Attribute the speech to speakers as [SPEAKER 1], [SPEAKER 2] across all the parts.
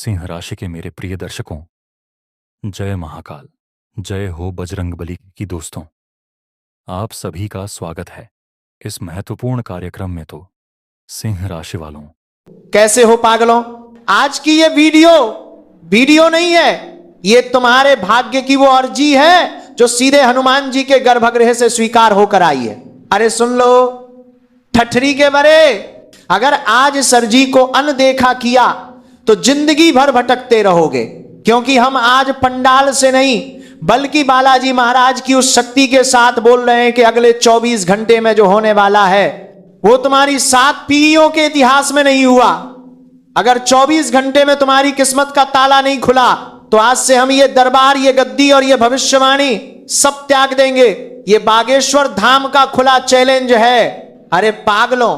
[SPEAKER 1] सिंह राशि के मेरे प्रिय दर्शकों, जय महाकाल, जय हो बजरंगबली की दोस्तों। आप सभी का स्वागत है इस महत्वपूर्ण कार्यक्रम में। तो सिंह राशि वालों,
[SPEAKER 2] कैसे हो पागलों? आज की ये वीडियो नहीं है, ये तुम्हारे भाग्य की वो अर्जी है जो सीधे हनुमान जी के गर्भगृह से स्वीकार होकर आई है। अरे सुन लो ठठरी के बरे, अगर आज सर जी को अनदेखा किया तो जिंदगी भर भटकते रहोगे, क्योंकि हम आज पंडाल से नहीं बल्कि बालाजी महाराज की उस शक्ति के साथ बोल रहे हैं कि अगले 24 घंटे में जो होने वाला है वो तुम्हारी 7 पीढ़ियों के इतिहास में नहीं हुआ। अगर 24 घंटे में तुम्हारी किस्मत का ताला नहीं खुला तो आज से हम ये दरबार, ये गद्दी और ये भविष्यवाणी सब त्याग देंगे। ये बागेश्वर धाम का खुला चैलेंज है। अरे पागलों,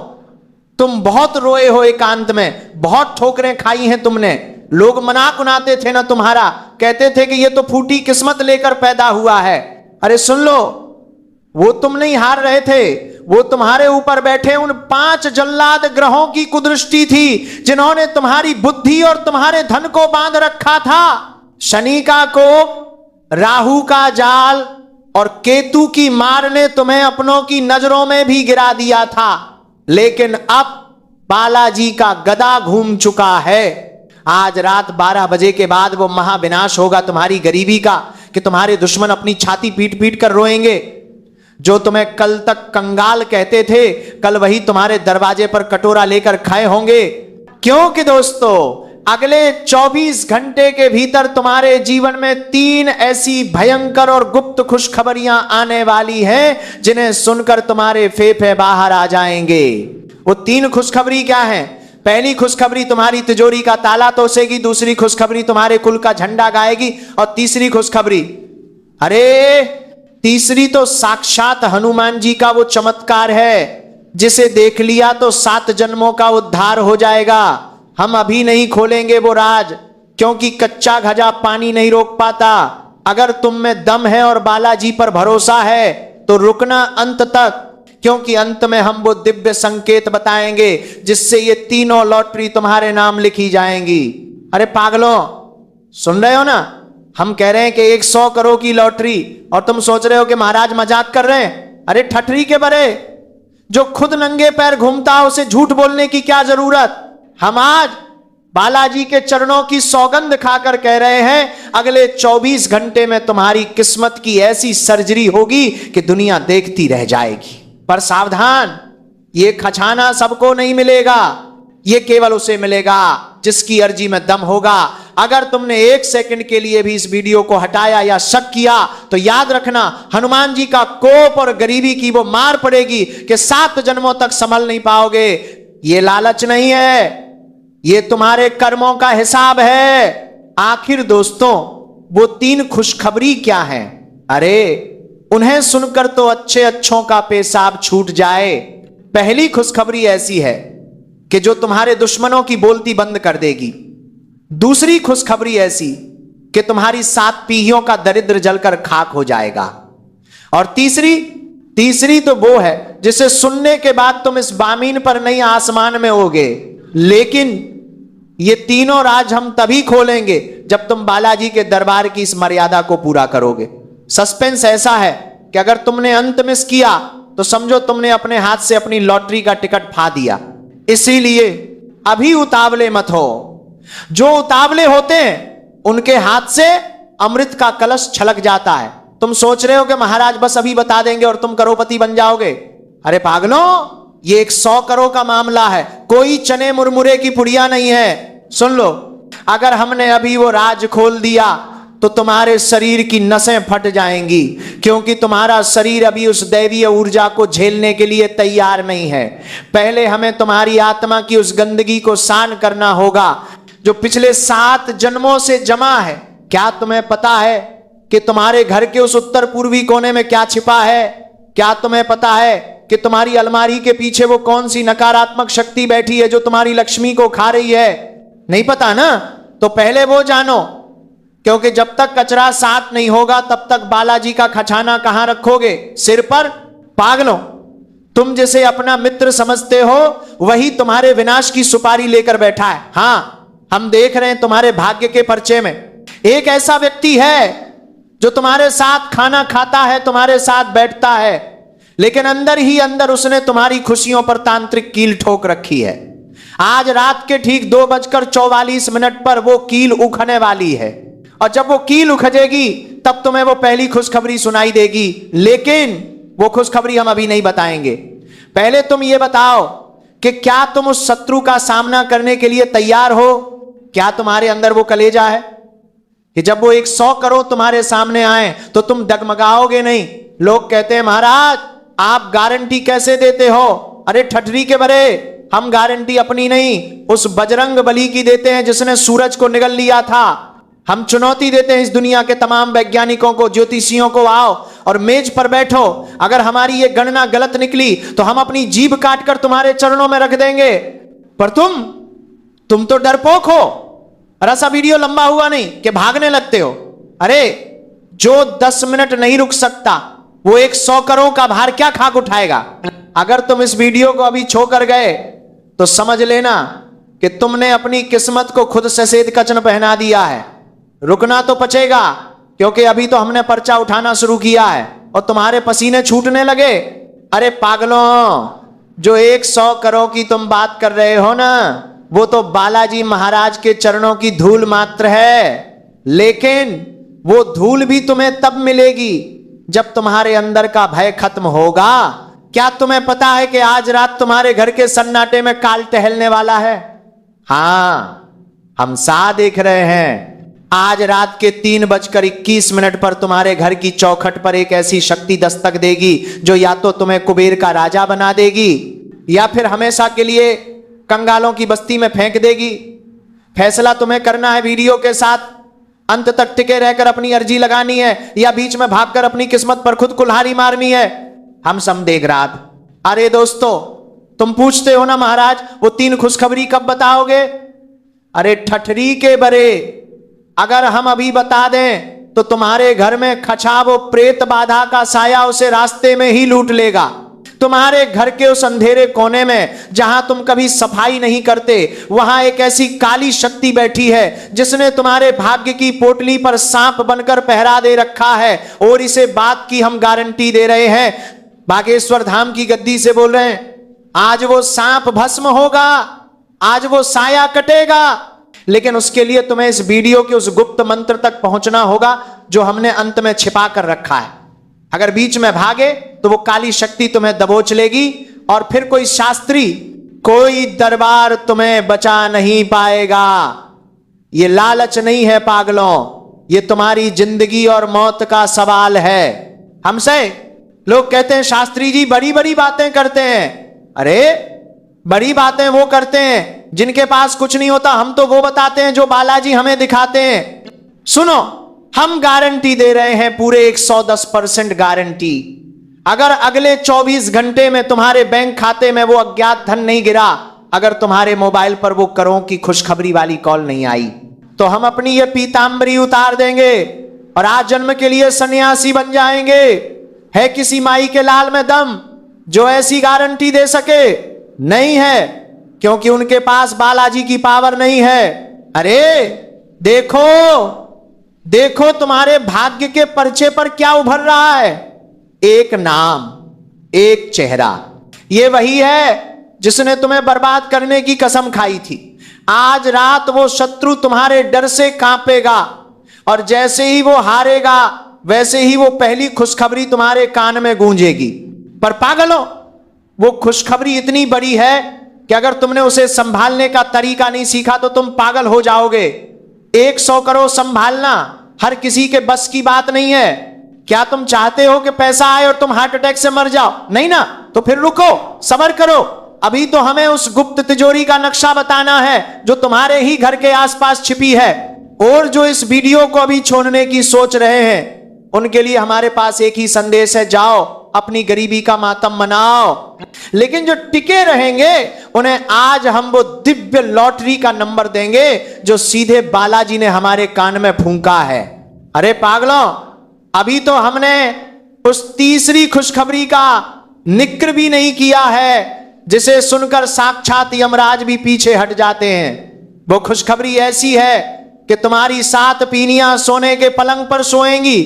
[SPEAKER 2] तुम बहुत रोए हो एकांत में, बहुत ठोकरें खाई हैं तुमने। लोग मनाक उनाते थे ना तुम्हारा, कहते थे कि ये तो फूटी किस्मत लेकर पैदा हुआ है। अरे सुन लो, वो तुम नहीं हार रहे थे, वो तुम्हारे ऊपर बैठे उन 5 जल्लाद ग्रहों की कुदृष्टि थी जिन्होंने तुम्हारी बुद्धि और तुम्हारे धन को बांध रखा था। शनि का कोप, राहु का जाल और केतु की मार ने तुम्हें अपनों की नजरों में भी गिरा दिया था, लेकिन अब बालाजी का गदा घूम चुका है। आज रात 12 बजे के बाद वो महाविनाश होगा तुम्हारी गरीबी का, कि तुम्हारे दुश्मन अपनी छाती पीट पीट कर रोएंगे। जो तुम्हें कल तक कंगाल कहते थे, कल वही तुम्हारे दरवाजे पर कटोरा लेकर खाए होंगे। क्योंकि दोस्तों, अगले 24 घंटे के भीतर तुम्हारे जीवन में 3 ऐसी भयंकर और गुप्त खुशखबरियां आने वाली हैं जिन्हें सुनकर तुम्हारे फेफड़े बाहर आ जाएंगे। वो 3 खुशखबरी क्या हैं? पहली खुशखबरी तुम्हारी तिजोरी का ताला तोसेगी, दूसरी खुशखबरी तुम्हारे कुल का झंडा गाएगी, और तीसरी खुशखबरी, अरे तीसरी तो साक्षात हनुमान जी का वो चमत्कार है जिसे देख लिया तो 7 जन्मों का उद्धार हो जाएगा। हम अभी नहीं खोलेंगे वो राज, क्योंकि कच्चा घजा पानी नहीं रोक पाता। अगर तुम में दम है और बालाजी पर भरोसा है तो रुकना अंत तक, क्योंकि अंत में हम वो दिव्य संकेत बताएंगे जिससे ये तीनों लॉटरी तुम्हारे नाम लिखी जाएंगी। अरे पागलों, सुन रहे हो ना? हम कह रहे हैं कि 100 करोड़ की लॉटरी, और तुम सोच रहे हो कि महाराज मजाक कर रहे हैं। अरे ठठरी के बरे, जो खुद नंगे पैर घूमता है उसे झूठ बोलने की क्या जरूरत। हम आज बालाजी के चरणों की सौगंध खाकर कह रहे हैं, अगले 24 घंटे में तुम्हारी किस्मत की ऐसी सर्जरी होगी कि दुनिया देखती रह जाएगी। पर सावधान, ये खजाना सबको नहीं मिलेगा, ये केवल उसे मिलेगा जिसकी अर्जी में दम होगा। अगर तुमने 1 सेकंड के लिए भी इस वीडियो को हटाया या शक किया तो याद रखना, हनुमान जी का कोप और गरीबी की वो मार पड़ेगी कि 7 जन्मों तक संभल नहीं पाओगे। ये लालच नहीं है, ये तुम्हारे कर्मों का हिसाब है। आखिर दोस्तों, वो 3 खुशखबरी क्या है? अरे उन्हें सुनकर तो अच्छों का पेशाब छूट जाए। पहली खुशखबरी ऐसी है कि जो तुम्हारे दुश्मनों की बोलती बंद कर देगी। दूसरी खुशखबरी ऐसी कि तुम्हारी 7 पीढ़ियों का दरिद्र जलकर खाक हो जाएगा। और तीसरी तो वो है जिसे सुनने के बाद तुम इस बामीन पर नहीं आसमान में होगे। लेकिन ये तीनों राज हम तभी खोलेंगे जब तुम बालाजी के दरबार की इस मर्यादा को पूरा करोगे। सस्पेंस ऐसा है कि अगर तुमने अंत मिस किया तो समझो तुमने अपने हाथ से अपनी लॉटरी का टिकट फा दिया। इसीलिए अभी उतावले मत हो। जो उतावले होते हैं उनके हाथ से अमृत का कलश छलक जाता है। तुम सोच रहे हो कि महाराज बस अभी बता देंगे और तुम करोड़पति बन जाओगे। अरे पागलों, ये 100 करोड़ का मामला है, कोई चने मुरमुरे की पुड़िया नहीं है। सुन लो, अगर हमने अभी वो राज खोल दिया तो तुम्हारे शरीर की नसें फट जाएंगी, क्योंकि तुम्हारा शरीर अभी उस दैवीय ऊर्जा को झेलने के लिए तैयार नहीं है। पहले हमें तुम्हारी आत्मा की उस गंदगी को शान करना होगा जो पिछले 7 जन्मों से जमा है। क्या तुम्हें पता है कि तुम्हारे घर के उस उत्तर पूर्वी कोने में क्या छिपा है? क्या तुम्हें पता है कि तुम्हारी अलमारी के पीछे वो कौन सी नकारात्मक शक्ति बैठी है जो तुम्हारी लक्ष्मी को खा रही है? नहीं पता ना? तो पहले वो जानो, क्योंकि जब तक कचरा साफ नहीं होगा तब तक बालाजी का खजाना कहां रखोगे? सिर पर? पागलों, तुम जिसे अपना मित्र समझते हो वही तुम्हारे विनाश की सुपारी लेकर बैठा है। हाँ, हम देख रहे हैं तुम्हारे भाग्य के पर्चे में एक ऐसा व्यक्ति है जो तुम्हारे साथ खाना खाता है, तुम्हारे साथ बैठता है, लेकिन अंदर ही अंदर उसने तुम्हारी खुशियों पर तांत्रिक कील ठोक रखी है। आज रात के ठीक 2:44 पर वो कील उखने वाली है, और जब वो कील उखजेगी तब तुम्हें वो पहली खुशखबरी सुनाई देगी। लेकिन वो खुशखबरी हम अभी नहीं बताएंगे। पहले तुम ये बताओ कि क्या तुम उस शत्रु का सामना करने के लिए तैयार हो? क्या तुम्हारे अंदर वो कलेजा है कि जब वो 100 करोड़ तुम्हारे सामने आए तो तुम डगमगाओगे नहीं? लोग कहते हैं महाराज आप गारंटी कैसे देते हो? अरे ठठरी के बरे, हम गारंटी अपनी नहीं उस बजरंग बली की देते हैं जिसने सूरज को निगल लिया था। हम चुनौती देते हैं इस दुनिया के तमाम वैज्ञानिकों को, ज्योतिषियों को, आओ और मेज पर बैठो, अगर हमारी ये गणना गलत निकली तो हम अपनी जीभ काटकर तुम्हारे चरणों में रख देंगे। पर तुम तो डरपोक हो। और ऐसा वीडियो लंबा हुआ नहीं कि भागने लगते हो। अरे जो 10 मिनट नहीं रुक सकता वो 100 करोड़ का भार क्या खाक उठाएगा? अगर तुम इस वीडियो को अभी छोकर गए तो समझ लेना कि तुमने अपनी किस्मत को खुद सफेद कचन पहना दिया है। रुकना तो पचेगा, क्योंकि अभी तो हमने पर्चा उठाना शुरू किया है और तुम्हारे पसीने छूटने लगे। अरे पागलों, जो 100 करोड़ की तुम बात कर रहे हो ना, वो तो बालाजी महाराज के चरणों की धूल मात्र है। लेकिन वो धूल भी तुम्हें तब मिलेगी जब तुम्हारे अंदर का भय खत्म होगा। क्या तुम्हें पता है कि आज रात तुम्हारे घर के सन्नाटे में काल टहलने वाला है? हां, हम सा देख रहे हैं। आज रात के 3:21 पर तुम्हारे घर की चौखट पर एक ऐसी शक्ति दस्तक देगी जो या तो तुम्हें कुबेर का राजा बना देगी या फिर हमेशा के लिए कंगालों की बस्ती में फेंक देगी। फैसला तुम्हें करना है। वीडियो के साथ अंत तक टिके रहकर अपनी अर्जी लगानी है या बीच में भागकर अपनी किस्मत पर खुद कुल्हाड़ी मारनी है। हम सब देख रात। अरे दोस्तों, तुम पूछते हो ना महाराज वो 3 खुशखबरी कब बताओगे? अरे ठठरी के बरे, अगर हम अभी बता दें तो तुम्हारे घर में खचा वो प्रेत बाधा का साया उसे रास्ते में ही लूट लेगा। तुम्हारे घर के उस अंधेरे कोने में जहां तुम कभी सफाई नहीं करते, वहां एक ऐसी काली शक्ति बैठी है जिसने तुम्हारे भाग्य की पोटली पर सांप बनकर पहरा दे रखा है। और इसे बात की हम गारंटी दे रहे हैं, बागेश्वर धाम की गद्दी से बोल रहे हैं, आज वो सांप भस्म होगा, आज वो साया कटेगा। लेकिन उसके लिए तुम्हें इस वीडियो के उस गुप्त मंत्र तक पहुंचना होगा जो हमने अंत में छिपा कर रखा है। अगर बीच में भागे तो वो काली शक्ति तुम्हें दबोच लेगी और फिर कोई शास्त्री, कोई दरबार तुम्हें बचा नहीं पाएगा। ये लालच नहीं है पागलों, ये तुम्हारी जिंदगी और मौत का सवाल है। हमसे लोग कहते हैं शास्त्री जी बड़ी बड़ी बातें करते हैं। अरे बड़ी बातें वो करते हैं जिनके पास कुछ नहीं होता, हम तो वो बताते हैं जो बालाजी हमें दिखाते हैं। सुनो, हम गारंटी दे रहे हैं, पूरे 110% गारंटी। अगर अगले 24 घंटे में तुम्हारे बैंक खाते में वो अज्ञात धन नहीं गिरा, अगर तुम्हारे मोबाइल पर वो करोड़ की खुशखबरी वाली कॉल नहीं आई, तो हम अपनी ये पीतांबरी उतार देंगे और आज जन्म के लिए सन्यासी बन जाएंगे। है किसी माई के लाल में दम जो ऐसी गारंटी दे सके? नहीं है, क्योंकि उनके पास बालाजी की पावर नहीं है। अरे देखो देखो, तुम्हारे भाग्य के पर्चे पर क्या उभर रहा है? एक नाम, एक चेहरा। ये वही है जिसने तुम्हें बर्बाद करने की कसम खाई थी। आज रात वो शत्रु तुम्हारे डर से कांपेगा और जैसे ही वो हारेगा वैसे ही वो पहली खुशखबरी तुम्हारे कान में गूंजेगी। पर पागलों, वो खुशखबरी इतनी बड़ी है कि अगर तुमने उसे संभालने का तरीका नहीं सीखा तो तुम पागल हो जाओगे। 100 करोड़ संभालना हर किसी के बस की बात नहीं है। क्या तुम चाहते हो कि पैसा आए और तुम हार्ट अटैक से मर जाओ? नहीं ना, तो फिर रुको, सब्र करो। अभी तो हमें उस गुप्त तिजोरी का नक्शा बताना है जो तुम्हारे ही घर के आसपास छिपी है। और जो इस वीडियो को अभी छोड़ने की सोच रहे हैं उनके लिए हमारे पास एक ही संदेश है, जाओ अपनी गरीबी का मातम मनाओ। लेकिन जो टिके रहेंगे उन्हें आज हम वो दिव्य लॉटरी का नंबर देंगे जो सीधे बालाजी ने हमारे कान में फूंका है। अरे पागलों, अभी तो हमने उस तीसरी खुशखबरी का निक्र भी नहीं किया है जिसे सुनकर साक्षात यमराज भी पीछे हट जाते हैं। वो खुशखबरी ऐसी है कि तुम्हारी 7 पीनियां सोने के पलंग पर सोएंगी।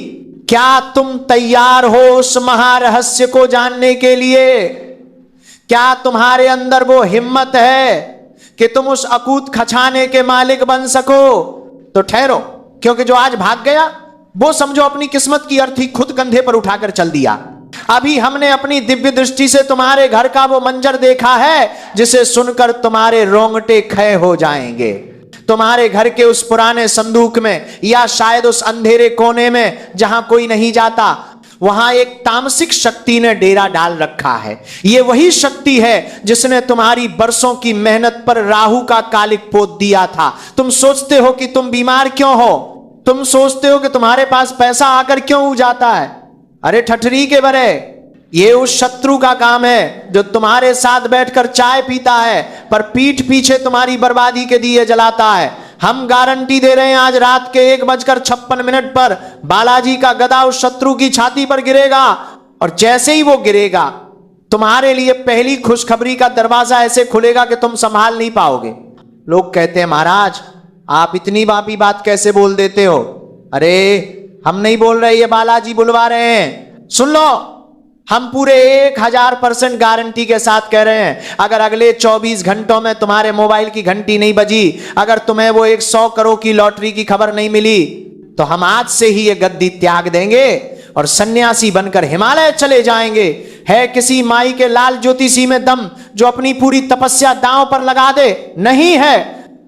[SPEAKER 2] क्या तुम तैयार हो उस महारहस्य को जानने के लिए? क्या तुम्हारे अंदर वो हिम्मत है कि तुम उस अकूत खजाने के मालिक बन सको? तो ठहरो, क्योंकि जो आज भाग गया वो समझो अपनी किस्मत की अर्थी खुद कंधे पर उठाकर चल दिया। अभी हमने अपनी दिव्य दृष्टि से तुम्हारे घर का वो मंजर देखा है जिसे सुनकर तुम्हारे रोंगटे खड़े हो जाएंगे। तुम्हारे घर के उस पुराने संदूक में या शायद उस अंधेरे कोने में जहां कोई नहीं जाता, वहां एक तामसिक शक्ति ने डेरा डाल रखा है। ये वही शक्ति है जिसने तुम्हारी बरसों की मेहनत पर राहु का कालिक पोत दिया था। तुम सोचते हो कि तुम बीमार क्यों हो, तुम सोचते हो कि तुम्हारे पास पैसा आकर क्यों जाता है। अरे ठठरी के बरे, ये उस शत्रु का काम है जो तुम्हारे साथ बैठकर चाय पीता है पर पीठ पीछे तुम्हारी बर्बादी के दिए जलाता है। हम गारंटी दे रहे हैं आज रात के 1:56 पर बालाजी का गदा उस शत्रु की छाती पर गिरेगा, और जैसे ही वो गिरेगा तुम्हारे लिए पहली खुशखबरी का दरवाजा ऐसे खुलेगा कि तुम संभाल नहीं पाओगे। लोग कहते हैं महाराज आप इतनी बापी बात कैसे बोल देते हो? अरे हम नहीं बोल रहे, ये बालाजी बुलवा रहे हैं। सुन लो, हम पूरे 1000% गारंटी के साथ कह रहे हैं, अगर अगले 24 घंटों में तुम्हारे मोबाइल की घंटी नहीं बजी, अगर तुम्हें वो 100 करोड़ की लॉटरी की खबर नहीं मिली, तो हम आज से ही ये गद्दी त्याग देंगे और सन्यासी बनकर हिमालय चले जाएंगे। है किसी माई के लाल ज्योतिषी में दम जो अपनी पूरी तपस्या दांव पर लगा दे? नहीं है,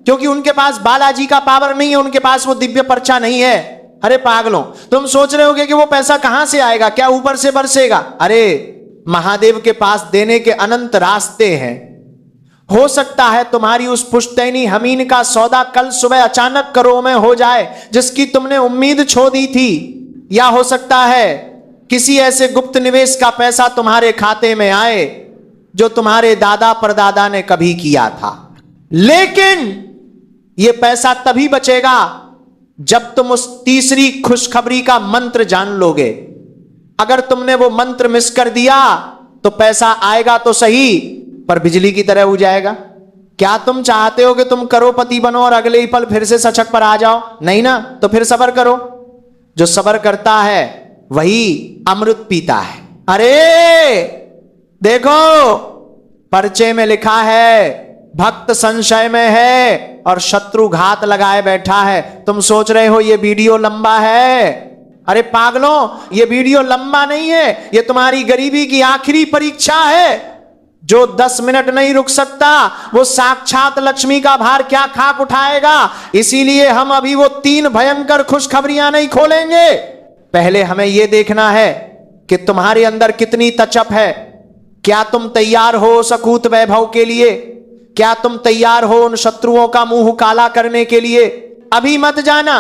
[SPEAKER 2] क्योंकि उनके पास बालाजी का पावर नहीं है, उनके पास वो दिव्य पर्चा नहीं है। अरे पागलों, तुम सोच रहे होगे कि वो पैसा कहां से आएगा, क्या ऊपर से बरसेगा? अरे महादेव के पास देने के अनंत रास्ते हैं। हो सकता है तुम्हारी उस पुश्तैनी हमीन का सौदा कल सुबह अचानक करोड़ों में हो जाए जिसकी तुमने उम्मीद छोड़ दी थी, या हो सकता है किसी ऐसे गुप्त निवेश का पैसा तुम्हारे खाते में आए जो तुम्हारे दादा परदादा ने कभी किया था। लेकिन यह पैसा तभी बचेगा जब तुम उस तीसरी खुशखबरी का मंत्र जान लोगे। अगर तुमने वो मंत्र मिस कर दिया तो पैसा आएगा तो सही, पर बिजली की तरह हो जाएगा। क्या तुम चाहते हो कि तुम करोड़पति बनो और अगले ही पल फिर से सचक पर आ जाओ? नहीं ना, तो फिर सब्र करो। जो सब्र करता है वही अमृत पीता है। अरे देखो, पर्चे में लिखा है भक्त संशय में है और शत्रु घात लगाए बैठा है। तुम सोच रहे हो ये वीडियो लंबा है? अरे पागलों, ये वीडियो लंबा नहीं है, ये तुम्हारी गरीबी की आखिरी परीक्षा है। जो 10 मिनट नहीं रुक सकता वो साक्षात लक्ष्मी का भार क्या खाक उठाएगा। इसीलिए हम अभी वो 3 भयंकर खुशखबरियां नहीं खोलेंगे। पहले हमें यह देखना है कि तुम्हारे अंदर कितनी तचप है। क्या तुम तैयार हो उस अकूत वैभव के लिए? क्या तुम तैयार हो उन शत्रुओं का मुंह काला करने के लिए? अभी मत जाना,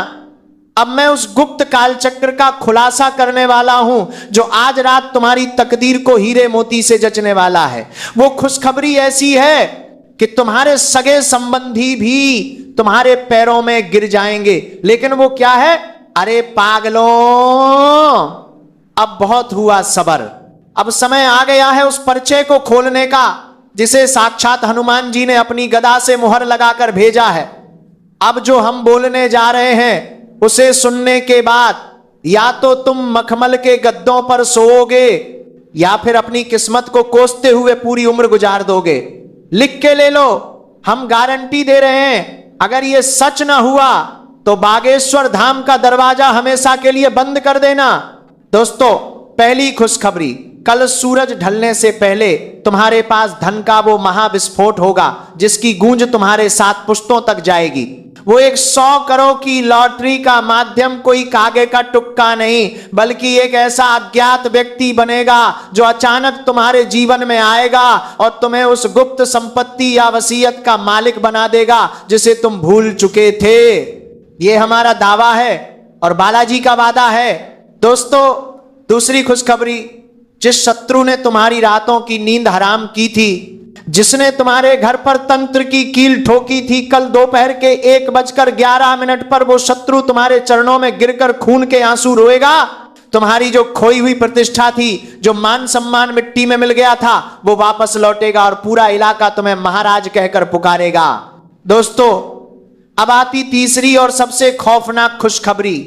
[SPEAKER 2] अब मैं उस गुप्त कालचक्र का खुलासा करने वाला हूं जो आज रात तुम्हारी तकदीर को हीरे मोती से जचने वाला है। वो खुशखबरी ऐसी है कि तुम्हारे सगे संबंधी भी तुम्हारे पैरों में गिर जाएंगे। लेकिन वो क्या है? अरे पागलों, अब बहुत हुआ सबर, अब समय आ गया है उस पर्चे को खोलने का जिसे साक्षात हनुमान जी ने अपनी गदा से मुहर लगाकर भेजा है। अब जो हम बोलने जा रहे हैं उसे सुनने के बाद या तो तुम मखमल के गद्दों पर सोओगे या फिर अपनी किस्मत को कोसते हुए पूरी उम्र गुजार दोगे। लिख के ले लो, हम गारंटी दे रहे हैं, अगर ये सच ना हुआ तो बागेश्वर धाम का दरवाजा हमेशा के लिए बंद कर देना। दोस्तों, पहली खुशखबरी, कल सूरज ढलने से पहले तुम्हारे पास धन का वो महाविस्फोट होगा जिसकी गूंज तुम्हारे 7 पुश्तों तक जाएगी। वो 100 करोड़ की लॉटरी का माध्यम कोई कागे का टुक्का नहीं, बल्कि एक ऐसा अज्ञात व्यक्ति बनेगा जो अचानक तुम्हारे जीवन में आएगा और तुम्हें उस गुप्त संपत्ति या वसीयत का मालिक बना देगा जिसे तुम भूल चुके थे। ये हमारा दावा है और बालाजी का वादा है। दोस्तों, दूसरी खुशखबरी, जिस शत्रु ने तुम्हारी रातों की नींद हराम की थी, जिसने तुम्हारे घर पर तंत्र की कील ठोकी थी, कल दोपहर के 1:11 पर वो शत्रु तुम्हारे चरणों में गिरकर खून के आंसू रोएगा। तुम्हारी जो खोई हुई प्रतिष्ठा थी, जो मान सम्मान मिट्टी में मिल गया था, वो वापस लौटेगा और पूरा इलाका तुम्हें महाराज कहकर पुकारेगा। दोस्तों, अब आती तीसरी और सबसे खौफनाक खुशखबरी।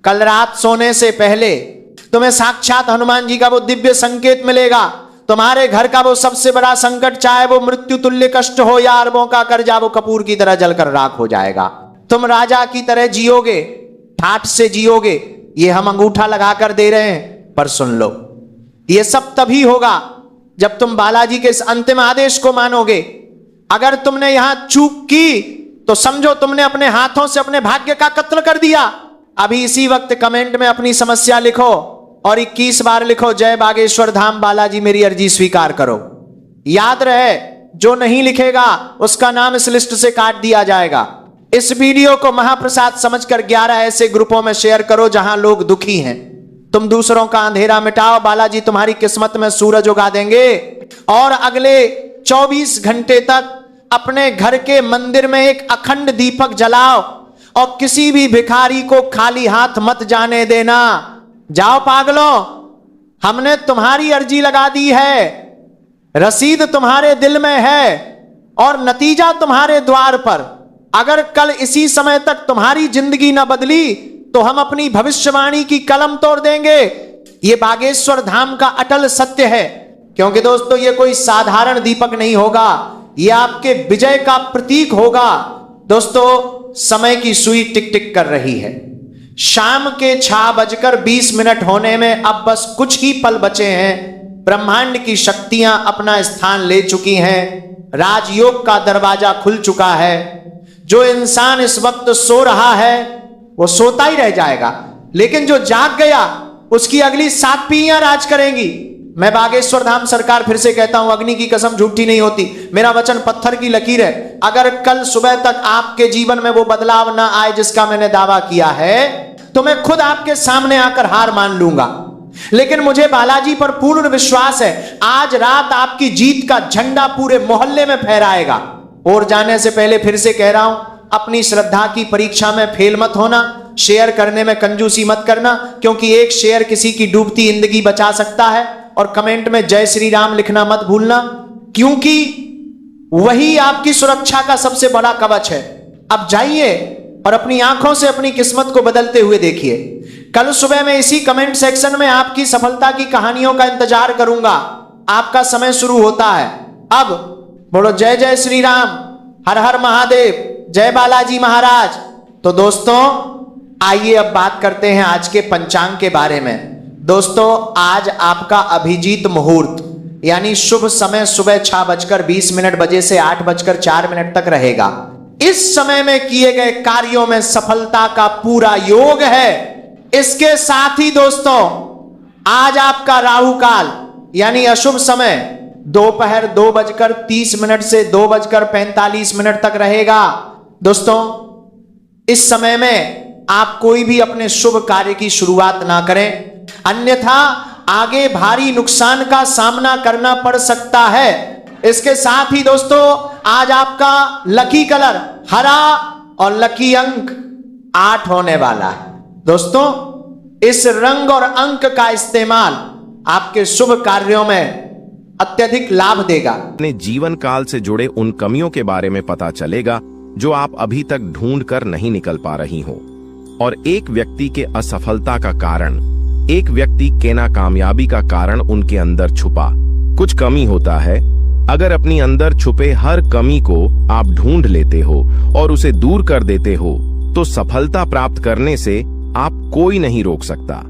[SPEAKER 2] कल रात सोने से पहले तुम्हें साक्षात हनुमान जी का वो दिव्य संकेत मिलेगा। तुम्हारे घर का वो सबसे बड़ा संकट, चाहे वो मृत्यु तुल्य कष्ट हो या अरबों का कर्जा, वो कपूर की तरह जलकर राख हो जाएगा। तुम राजा की तरह जियोगे, ठाठ से जियोगे। ये हम अंगूठा लगाकर दे रहे हैं, पर सुन लो, ये सब तभी होगा जब तुम बालाजी के इस अंतिम आदेश को मानोगे। अगर तुमने यहां चूक की तो समझो तुमने अपने हाथों से अपने भाग्य का कत्ल कर दिया। अभी इसी वक्त कमेंट में अपनी समस्या लिखो और 21 बार लिखो, जय बागेश्वर धाम बालाजी मेरी अर्जी स्वीकार करो। याद रहे, जो नहीं लिखेगा उसका नाम इस लिस्ट से काट दिया जाएगा। इस वीडियो को महाप्रसाद समझकर 11 ऐसे ग्रुपों में शेयर करो जहां लोग दुखी हैं। तुम दूसरों का अंधेरा मिटाओ, बालाजी तुम्हारी किस्मत में सूरज उगा देंगे। और अगले 24 घंटे तक अपने घर के मंदिर में एक अखंड दीपक जलाओ और किसी भी भिखारी को खाली हाथ मत जाने देना। जाओ पागलों, हमने तुम्हारी अर्जी लगा दी है, रसीद तुम्हारे दिल में है और नतीजा तुम्हारे द्वार पर। अगर कल इसी समय तक तुम्हारी जिंदगी न बदली तो हम अपनी भविष्यवाणी की कलम तोड़ देंगे। यह बागेश्वर धाम का अटल सत्य है, क्योंकि दोस्तों ये कोई साधारण दीपक नहीं होगा, यह आपके विजय का प्रतीक होगा। दोस्तों समय की सुई टिक टिक कर रही है। शाम के 6:20 होने में अब बस कुछ ही पल बचे हैं। ब्रह्मांड की शक्तियां अपना स्थान ले चुकी हैं। राजयोग का दरवाजा खुल चुका है। जो इंसान इस वक्त सो रहा है वो सोता ही रह जाएगा, लेकिन जो जाग गया उसकी अगली 7 पीढ़ियां राज करेंगी। मैं बागेश्वर धाम सरकार फिर से कहता हूं, अग्नि की कसम झूठी नहीं होती, मेरा वचन पत्थर की लकीर है। अगर कल सुबह तक आपके जीवन में वो बदलाव ना आए जिसका मैंने दावा किया है, तो मैं खुद आपके सामने आकर हार मान लूंगा। लेकिन मुझे बालाजी पर पूर्ण विश्वास है, आज रात आपकी जीत का झंडा पूरे मोहल्ले में फहराएगा। और जाने से पहले फिर से कह रहा हूं, अपनी श्रद्धा की परीक्षा में फेल मत होना, शेयर करने में कंजूसी मत करना, क्योंकि एक शेयर किसी की डूबती जिंदगी बचा सकता है। और कमेंट में जय श्री राम लिखना मत भूलना, क्योंकि वही आपकी सुरक्षा का सबसे बड़ा कवच है। अब जाइए और अपनी आंखों से अपनी किस्मत को बदलते हुए देखिए। कल सुबह में इसी कमेंट सेक्शन में आपकी सफलता की कहानियों का इंतजार करूंगा। आपका समय शुरू होता है अब। बोलो जय जय श्री राम, हर हर महादेव, जय बालाजी महाराज। तो दोस्तों आइए अब बात करते हैं आज के पंचांग के बारे में। दोस्तों आज आपका अभिजीत मुहूर्त यानी शुभ समय सुबह 6:20 बजे से 8:04 तक रहेगा। इस समय में किए गए कार्यों में सफलता का पूरा योग है। इसके साथ ही दोस्तों आज आपका राहु काल यानी अशुभ समय दोपहर 2:30 से 2:45 तक रहेगा। दोस्तों इस समय में आप कोई भी अपने शुभ कार्य की शुरुआत ना करें, अन्यथा आगे भारी नुकसान का सामना करना पड़ सकता है। इसके साथ ही दोस्तों आज आपका लकी कलर हरा और लकी अंक 8 होने वाला है। दोस्तों इस रंग और अंक का इस्तेमाल आपके शुभ कार्यों में अत्यधिक लाभ देगा।
[SPEAKER 3] अपने जीवन काल से जुड़े उन कमियों के बारे में पता चलेगा जो आप अभी तक ढूंढ कर नहीं निकल पा रही हो। और एक व्यक्ति के असफलता का कारण, एक व्यक्ति के नाकामयाबी का कारण उनके अंदर छुपा कुछ कमी होता है। अगर अपनी अंदर छुपे हर कमी को आप ढूंढ लेते हो और उसे दूर कर देते हो तो सफलता प्राप्त करने से आप कोई नहीं रोक सकता।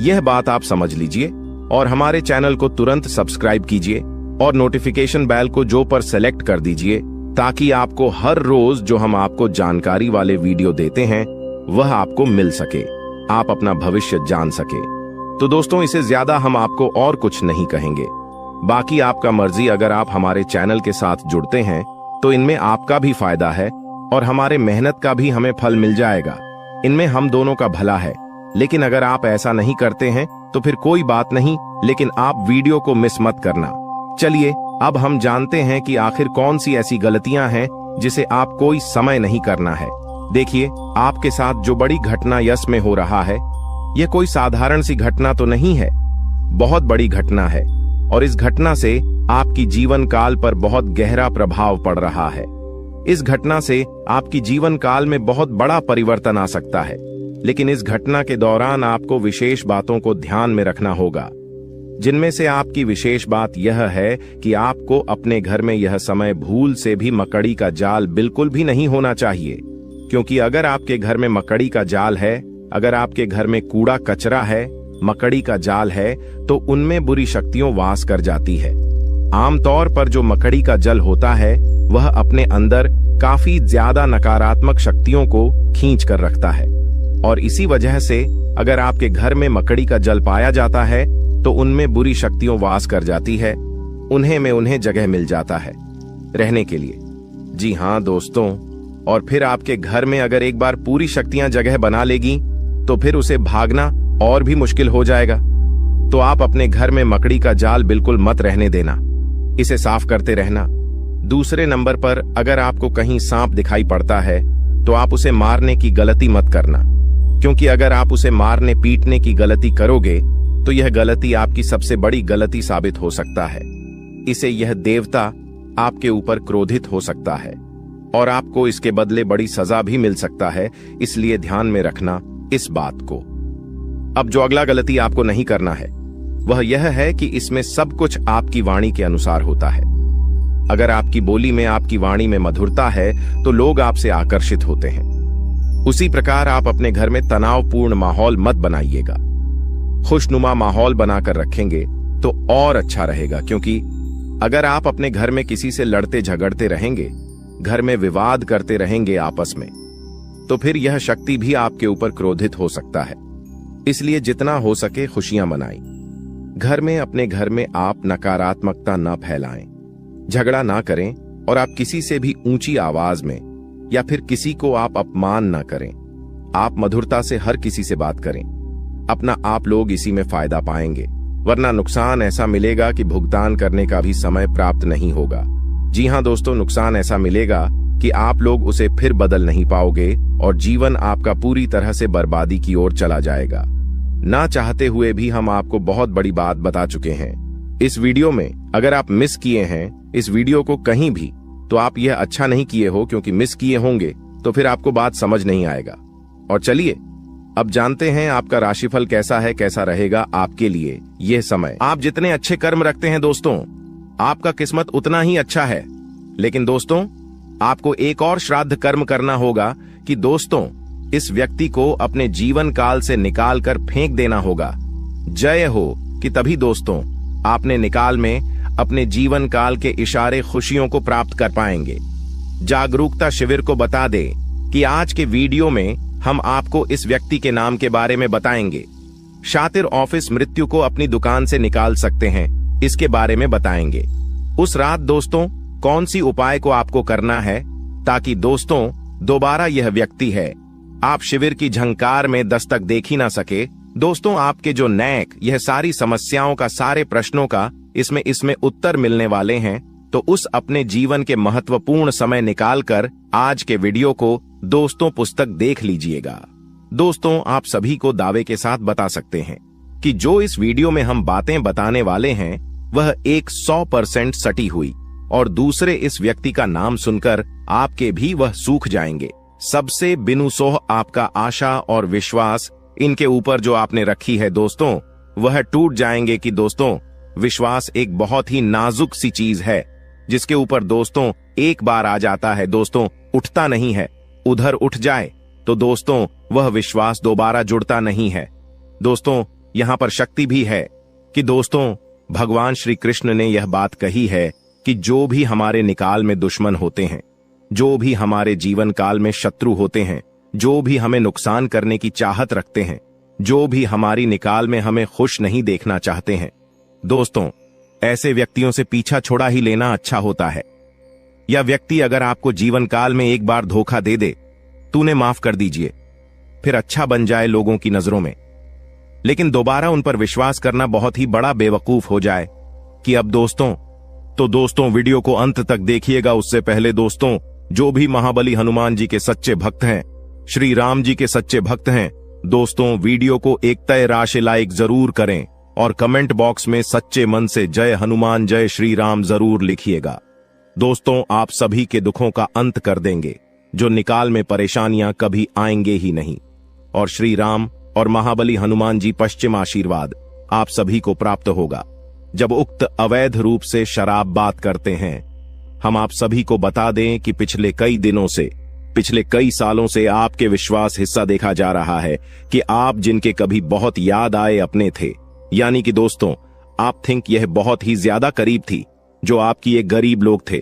[SPEAKER 3] यह बात आप समझ लीजिए और हमारे चैनल को तुरंत सब्सक्राइब कीजिए और नोटिफिकेशन बेल को जो पर सेलेक्ट कर दीजिए, ताकि आपको हर रोज जो हम आपको जानकारी वाले वीडियो देते हैं वह आपको मिल सके, आप अपना भविष्य जान सके। तो दोस्तों इससे ज्यादा हम आपको और कुछ नहीं कहेंगे। बाकी आपका मर्जी, अगर आप हमारे चैनल के साथ जुड़ते हैं तो इनमें आपका भी फायदा है और हमारे मेहनत का भी हमें फल मिल जाएगा। इनमें हम दोनों का भला है। लेकिन अगर आप ऐसा नहीं करते हैं तो फिर कोई बात नहीं, लेकिन आप वीडियो को मिस मत करना। चलिए अब हम जानते हैं कि आखिर कौन सी ऐसी गलतियां हैं जिसे आप कोई समय नहीं करना है। देखिए आपके साथ जो बड़ी घटना यश में हो रहा है, यह कोई साधारण सी घटना तो नहीं है, बहुत बड़ी घटना है और इस घटना से आपकी जीवन काल पर बहुत गहरा प्रभाव पड़ रहा है। इस घटना से आपकी जीवन काल में बहुत बड़ा परिवर्तन आ सकता है, लेकिन इस घटना के दौरान आपको विशेष बातों को ध्यान में रखना होगा, जिनमें से आपकी विशेष बात यह है कि आपको अपने घर में यह समय भूल से भी मकड़ी का जाल बिल्कुल भी नहीं होना चाहिए, क्योंकि अगर आपके घर में मकड़ी का जाल है, अगर आपके घर में कूड़ा कचरा है, मकड़ी का जाल है, तो उनमें बुरी शक्तियां वास कर जाती है। आमतौर पर जो मकड़ी का जल होता है वह अपने अंदर काफी ज्यादा नकारात्मक शक्तियों को खींच कर रखता है, और इसी वजह से अगर आपके घर में मकड़ी का जल पाया जाता है तो उनमें बुरी शक्तियां वास कर जाती है, उन्हें जगह मिल जाता है रहने के लिए। जी हाँ दोस्तों, और फिर आपके घर में अगर एक बार पूरी शक्तियां जगह बना लेगी तो फिर उसे भागना और भी मुश्किल हो जाएगा। तो आप अपने घर में मकड़ी का जाल बिल्कुल मत रहने देना, इसे साफ करते रहना। दूसरे नंबर पर अगर आपको कहीं सांप दिखाई पड़ता है तो आप उसे मारने की गलती मत करना, क्योंकि अगर आप उसे मारने पीटने की गलती करोगे तो यह गलती आपकी सबसे बड़ी गलती साबित हो सकता है। इसे यह देवता आपके ऊपर क्रोधित हो सकता है और आपको इसके बदले बड़ी सजा भी मिल सकता है, इसलिए ध्यान में रखना इस बात को। अब जो अगला गलती आपको नहीं करना है वह यह है कि इसमें सब कुछ आपकी वाणी के अनुसार होता है। अगर आपकी बोली में, आपकी वाणी में मधुरता है तो लोग आपसे आकर्षित होते हैं। उसी प्रकार आप अपने घर में तनावपूर्ण माहौल मत बनाइएगा, खुशनुमा माहौल बनाकर रखेंगे तो और अच्छा रहेगा, क्योंकि अगर आप अपने घर में किसी से लड़ते झगड़ते रहेंगे, घर में विवाद करते रहेंगे आपस में, तो फिर यह शक्ति भी आपके ऊपर क्रोधित हो सकता है। इसलिए जितना हो सके खुशियां मनाएं। घर में, अपने घर में आप नकारात्मकता न फैलाएं, झगड़ा ना करें, और आप किसी से भी ऊंची आवाज में या फिर किसी को आप अपमान ना करें। आप मधुरता से हर किसी से बात करें, अपना आप लोग इसी में फायदा पाएंगे, वरना नुकसान ऐसा मिलेगा कि भुगतान करने का भी समय प्राप्त नहीं होगा। जी हाँ दोस्तों, नुकसान ऐसा मिलेगा कि आप लोग उसे फिर बदल नहीं पाओगे और जीवन आपका पूरी तरह से बर्बादी की ओर चला जाएगा। ना चाहते हुए भी हम आपको बहुत बड़ी बात बता चुके हैं इस वीडियो में। अगर आप मिस किए हैं इस वीडियो को कहीं भी, तो आप यह अच्छा नहीं किए हो, क्योंकि मिस किए होंगे तो फिर आपको बात समझ नहीं आएगा। और चलिए अब जानते हैं आपका राशिफल कैसा है, कैसा रहेगा आपके लिए यह समय। आप जितने अच्छे कर्म रखते हैं दोस्तों, आपका किस्मत उतना ही अच्छा है। लेकिन दोस्तों, आपको एक और श्राद्ध कर्म करना होगा कि दोस्तों इस व्यक्ति को अपने जीवन काल से निकाल कर फेंक देना होगा। जय हो कि तभी दोस्तों आपने निकाल में अपने जीवन काल के इशारे खुशियों को प्राप्त कर पाएंगे। जागरूकता शिविर को बता दे कि आज के वीडियो में हम आपको इस व्यक्ति के नाम के बारे में बताएंगे। शातिर ऑफिस मृत्यु को अपनी दुकान से निकाल सकते हैं, इसके बारे में बताएंगे। उस रात दोस्तों कौन सी उपाय को आपको करना है ताकि दोस्तों दोबारा यह व्यक्ति है आप शिविर की झंकार में दस्तक देख ही ना सके। दोस्तों आपके जो नैक, यह सारी समस्याओं का, सारे प्रश्नों का इसमें उत्तर मिलने वाले हैं। तो उस अपने जीवन के महत्वपूर्ण समय निकालकर आज के वीडियो को दोस्तों पुस्तक देख लीजिएगा। दोस्तों आप सभी को दावे के साथ बता सकते हैं कि जो इस वीडियो में हम बातें बताने वाले हैं वह 100% सटी हुई, और दूसरे इस व्यक्ति का नाम सुनकर आपके भी वह सूख जाएंगे। सबसे बिनुसोह आपका आशा और विश्वास इनके ऊपर जो आपने रखी है दोस्तों, वह टूट जाएंगे। कि दोस्तों विश्वास एक बहुत ही नाजुक सी चीज है, जिसके ऊपर दोस्तों एक बार आ जाता है दोस्तों उठता नहीं है। उधर उठ जाए तो दोस्तों वह विश्वास दोबारा जुड़ता नहीं है। दोस्तों यहां पर शक्ति भी है कि दोस्तों भगवान श्री कृष्ण ने यह बात कही है कि जो भी हमारे निकाल में दुश्मन होते हैं, जो भी हमारे जीवन काल में शत्रु होते हैं, जो भी हमें नुकसान करने की चाहत रखते हैं, जो भी हमारी निकाल में हमें खुश नहीं देखना चाहते हैं, दोस्तों ऐसे व्यक्तियों से पीछा छोड़ा ही लेना अच्छा होता है। यह व्यक्ति अगर आपको जीवन काल में एक बार धोखा दे दे, तूने माफ कर दीजिए, फिर अच्छा बन जाए लोगों की नजरों में, लेकिन दोबारा उन पर विश्वास करना बहुत ही बड़ा बेवकूफ हो जाए कि अब दोस्तों वीडियो को अंत तक देखिएगा। उससे पहले दोस्तों जो भी महाबली हनुमान जी के सच्चे भक्त हैं, श्री राम जी के सच्चे भक्त हैं, दोस्तों वीडियो को एक तय राशि लाइक जरूर करें और कमेंट बॉक्स में सच्चे मन से जय हनुमान जय श्री राम जरूर लिखिएगा। दोस्तों, आप सभी के दुखों का अंत कर देंगे, जो निकाल में परेशानियां कभी आएंगे ही नहीं। और श्री राम और महाबली हनुमान जी पश्चिम आशीर्वाद आप सभी को प्राप्त होगा। जब उक्त अवैध रूप से शराब बात करते हैं, हम आप सभी को बता दें कि पिछले कई दिनों से, पिछले कई सालों से आपके विश्वास हिस्सा देखा जा रहा है कि आप जिनके कभी बहुत याद आए अपने थे, यानी कि दोस्तों आप थिंक यह बहुत ही ज्यादा करीब थी, जो आपकी एक गरीब लोग थे,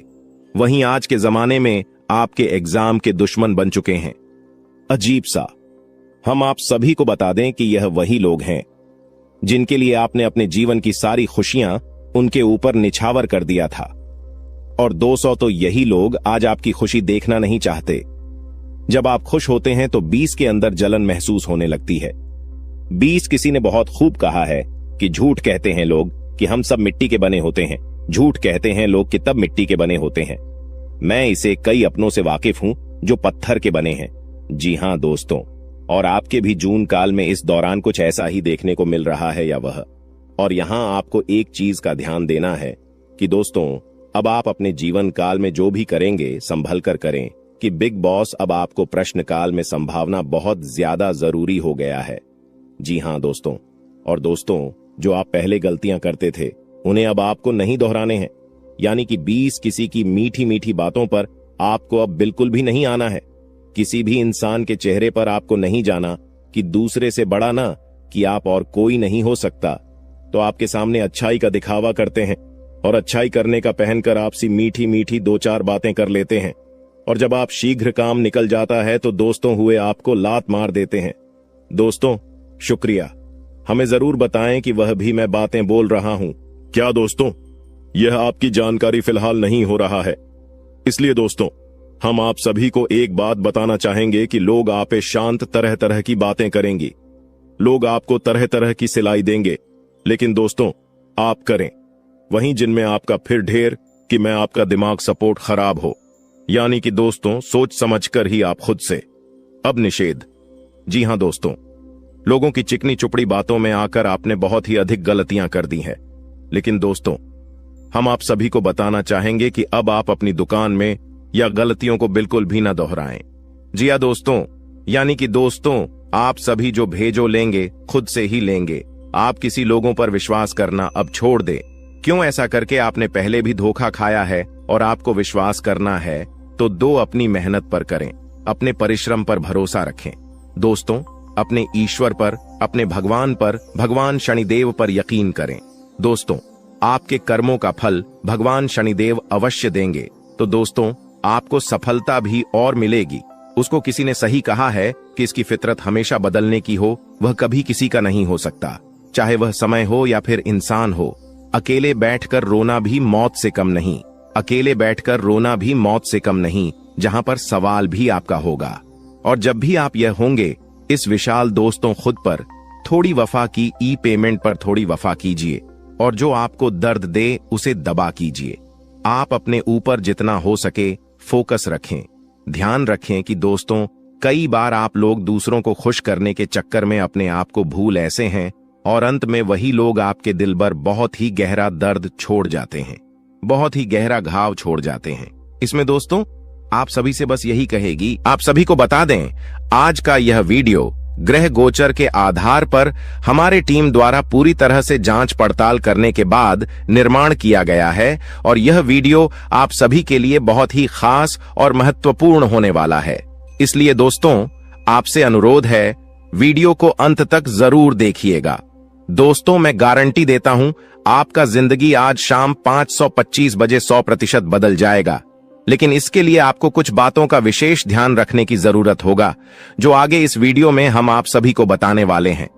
[SPEAKER 3] वहीं आज के जमाने में आपके एग्जाम के दुश्मन बन चुके हैं। अजीब सा। हम आप सभी को बता दें कि यह वही लोग हैं जिनके लिए आपने अपने जीवन की सारी खुशियां उनके ऊपर निछावर कर दिया था। और 200 तो यही लोग आज आपकी खुशी देखना नहीं चाहते। जब आप खुश होते हैं तो 20 के अंदर जलन महसूस होने लगती है। 20 किसी ने बहुत खूब कहा है कि झूठ कहते हैं लोग कि हम सब मिट्टी के बने होते हैं, झूठ कहते हैं लोग कि तब मिट्टी के बने होते हैं। मैं इसे कई अपनों से वाकिफ हूं जो पत्थर के बने हैं। जी हां दोस्तों, और आपके भी जून काल में इस दौरान कुछ ऐसा ही देखने को मिल रहा है या वह। और यहां आपको एक चीज का ध्यान देना है कि दोस्तों अब आप अपने जीवन काल में जो भी करेंगे संभल कर करें, कि बिग बॉस अब आपको प्रश्न काल में संभावना बहुत ज्यादा जरूरी हो गया है। जी हां दोस्तों, और दोस्तों जो आप पहले गलतियां करते थे उन्हें अब आपको नहीं दोहराने हैं, यानी कि 20 किसी की मीठी मीठी बातों पर आपको अब बिल्कुल भी नहीं आना है। किसी भी इंसान के चेहरे पर आपको नहीं जाना कि दूसरे से बड़ा ना कि आप और कोई नहीं हो सकता, तो आपके सामने अच्छाई का दिखावा करते हैं और अच्छाई करने का पहनकर आपसी मीठी मीठी 2-4 बातें कर लेते हैं। और जब आप शीघ्र काम निकल जाता है तो दोस्तों हुए आपको लात मार देते हैं। दोस्तों शुक्रिया, हमें जरूर बताएं कि वह भी मैं बातें बोल रहा हूं क्या। दोस्तों यह आपकी जानकारी फिलहाल नहीं हो रहा है, इसलिए दोस्तों हम आप सभी को एक बात बताना चाहेंगे कि लोग आप पे शांत तरह तरह की बातें करेंगी, लोग आपको तरह तरह की सिलाई देंगे, लेकिन दोस्तों आप करें वहीं जिनमें आपका फिर ढेर कि मैं आपका दिमाग सपोर्ट खराब हो, यानी कि दोस्तों सोच समझकर ही आप खुद से। अब निषेध। जी हां दोस्तों, लोगों की चिकनी चुपड़ी बातों में आकर आपने बहुत ही अधिक गलतियां कर दी हैं, लेकिन दोस्तों हम आप सभी को बताना चाहेंगे कि अब आप अपनी दुकान में या गलतियों को बिल्कुल भी न दोहराएं। जी हां दोस्तों, यानी कि दोस्तों आप सभी जो भेजो लेंगे खुद से ही लेंगे। आप किसी लोगों पर विश्वास करना अब छोड़ दें। क्यों ऐसा करके आपने पहले भी धोखा खाया है और आपको विश्वास करना है तो दो अपनी मेहनत पर करें, अपने परिश्रम पर भरोसा रखें। दोस्तों अपने ईश्वर पर, अपने भगवान पर, भगवान शनिदेव पर यकीन करें। दोस्तों आपके कर्मों का फल भगवान शनिदेव अवश्य देंगे। तो दोस्तों आपको सफलता भी और मिलेगी। उसको किसी ने सही कहा है कि इसकी फितरत हमेशा बदलने की हो, वह कभी किसी का नहीं हो सकता, चाहे वह समय हो या फिर इंसान हो। अकेले बैठकर रोना भी मौत से कम नहीं, अकेले बैठकर रोना भी मौत से कम नहीं, जहां पर सवाल भी आपका होगा। और जब भी आप यह होंगे, इस विशाल दोस्तों खुद पर थोड़ी वफा की ई पेमेंट पर थोड़ी वफा कीजिए, और जो आपको दर्द दे उसे दबा कीजिए। आप अपने ऊपर जितना हो सके फोकस रखें। ध्यान रखें कि दोस्तों कई बार आप लोग दूसरों को खुश करने के चक्कर में अपने आप को भूल ऐसे हैं, और अंत में वही लोग आपके दिल पर बहुत ही गहरा दर्द छोड़ जाते हैं, बहुत ही गहरा घाव छोड़ जाते हैं। इसमें दोस्तों आप सभी से बस यही कहेगी, आप सभी को बता दें आज का यह वीडियो ग्रह गोचर के आधार पर हमारे टीम द्वारा पूरी तरह से जांच पड़ताल करने के बाद निर्माण किया गया है, और यह वीडियो आप सभी के लिए बहुत ही खास और महत्वपूर्ण होने वाला है। इसलिए दोस्तों आपसे अनुरोध है वीडियो को अंत तक जरूर देखिएगा। दोस्तों मैं गारंटी देता हूं आपका जिंदगी आज शाम 5:25 बजे 100% बदल जाएगा, लेकिन इसके लिए आपको कुछ बातों का विशेष ध्यान रखने की जरूरत होगा, जो आगे इस वीडियो में हम आप सभी को बताने वाले हैं।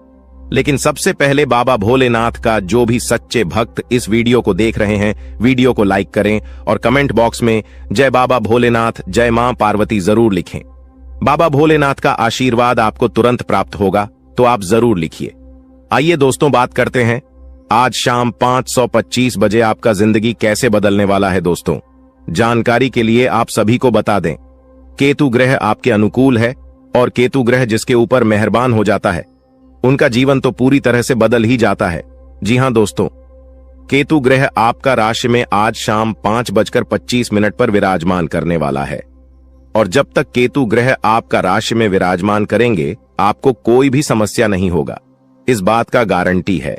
[SPEAKER 3] लेकिन सबसे पहले बाबा भोलेनाथ का जो भी सच्चे भक्त इस वीडियो को देख रहे हैं, वीडियो को लाइक करें और कमेंट बॉक्स में जय बाबा भोलेनाथ, जय मां पार्वती जरूर लिखें। बाबा भोलेनाथ का आशीर्वाद आपको तुरंत प्राप्त होगा, तो आप जरूर लिखिए। आइए दोस्तों बात करते हैं आज शाम 5:25 बजे आपका जिंदगी कैसे बदलने वाला है। दोस्तों जानकारी के लिए आप सभी को बता दें, केतु ग्रह आपके अनुकूल है, और केतु ग्रह जिसके ऊपर मेहरबान हो जाता है उनका जीवन तो पूरी तरह से बदल ही जाता है। जी हां दोस्तों, केतु ग्रह आपका राशि में आज शाम 5:25 पर विराजमान करने वाला है। और जब तक केतु ग्रह आपका राशि में विराजमान करेंगे, आपको कोई भी समस्या नहीं होगा, इस बात का गारंटी है।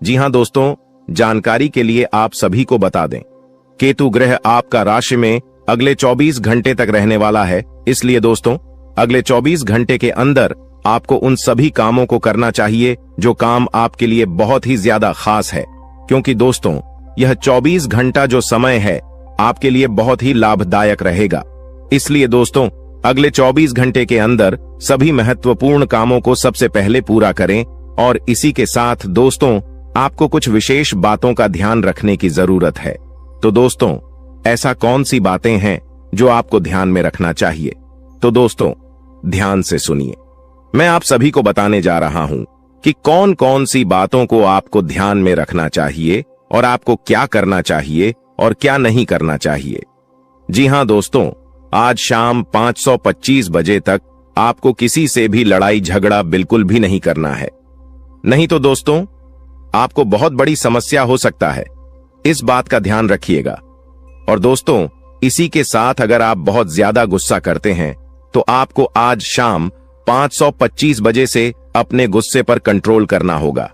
[SPEAKER 3] जी हां दोस्तों, जानकारी के लिए आप सभी को बता दें, केतु ग्रह आपका राशि में अगले 24 घंटे तक रहने वाला है। इसलिए दोस्तों, अगले 24 घंटे के अंदर आपको उन सभी कामों को करना चाहिए जो काम आपके लिए बहुत ही ज्यादा खास है, क्योंकि दोस्तों यह 24 घंटा जो समय है आपके लिए बहुत ही लाभदायक रहेगा। इसलिए दोस्तों, अगले 24 घंटे के अंदर सभी महत्वपूर्ण कामों को सबसे पहले पूरा करें। और इसी के साथ दोस्तों, आपको कुछ विशेष बातों का ध्यान रखने की जरूरत है। तो दोस्तों, ऐसा कौन सी बातें हैं जो आपको ध्यान में रखना चाहिए? तो दोस्तों, ध्यान से सुनिए। मैं आप सभी को बताने जा रहा हूं कि कौन कौन सी बातों को आपको ध्यान में रखना चाहिए और आपको क्या करना चाहिए और क्या नहीं करना चाहिए। जी हां दोस्तों, आज शाम 5:25 बजे तक आपको किसी से भी लड़ाई झगड़ा बिल्कुल भी नहीं करना है, नहीं तो दोस्तों आपको बहुत बड़ी समस्या हो सकता है। इस बात का ध्यान रखिएगा। और दोस्तों, इसी के साथ अगर आप बहुत ज्यादा गुस्सा करते हैं तो आपको आज शाम 5:25 बजे से अपने गुस्से पर कंट्रोल करना होगा,